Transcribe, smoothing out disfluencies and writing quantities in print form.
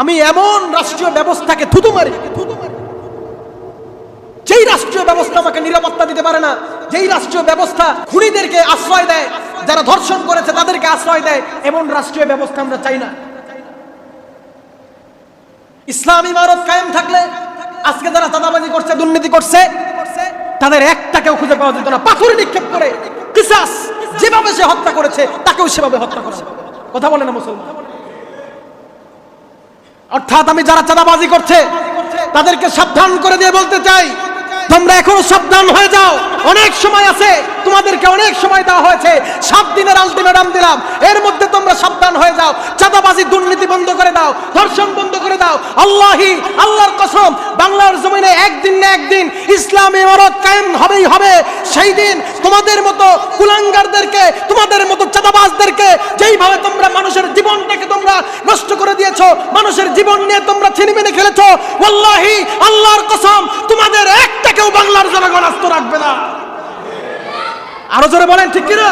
আমি এমন রাষ্ট্রীয় ব্যবস্থাকে থুতু মারি, যেই রাষ্ট্রীয় ব্যবস্থা আমাকে নিরাপত্তা দিতে পারে না, যেই রাষ্ট্রীয় ব্যবস্থা খুনিদেরকে আশ্রয় দেয়, যারা ধর্ষণ করেছে তাদেরকে আশ্রয় দেয়, এমন রাষ্ট্রীয় ব্যবস্থা আমরা চাই না। ইসলাম ইমারত কায়েম থাকলে আজকে যারা চাঁদাবাজি করছে, দুর্নীতি করছে, তাদের একটাকেও খুঁজে পাওয়া যেত না। পাথর নিক্ষেপ করে কিসাস, যেভাবে সে হত্যা করেছে তাকেও সেভাবে হত্যা করা। কথা বলে না মুসলমান? অর্থাৎ আমি যারা চাঁদাবাজি করছে তাদেরকে সাবধান করে দিয়ে বলতে চাই, তোমরা এখনো সাবধান হয়ে যাও, অনেক সময় আছে, তোমাদেরকে অনেক সময় দেওয়া হয়েছে, 7 দিনের আলটিমেটাম দিলাম, এর মধ্যে তোমরা সাবধান হয়ে যাও, চাঁদাবাজি দুর্নীতি বন্ধ করে দাও, ধর্ষণ বন্ধ করে দাও। আল্লাহর কসম, বাংলার জমিনে একদিন না একদিন ইসলামী ইমারত কায়েম হবেই হবে। সেই দিন তোমাদের মতো কুলাঙ্গারদেরকে, তোমাদের মতো চাঁদাবাজদেরকে, যেইভাবে তোমরা মানুষের জীবনটাকে তোমরা নষ্ট করে দিয়েছো, মানুষের জীবন নিয়ে তোমরা ছিনিমিনি খেলেছো, ওয়াল্লাহি আল্লাহর কসম, তোমাদের একটাকেও বাংলার জনগণ আস্ত রাখবে না। আরো জোরে বলেন ঠিক কিনা?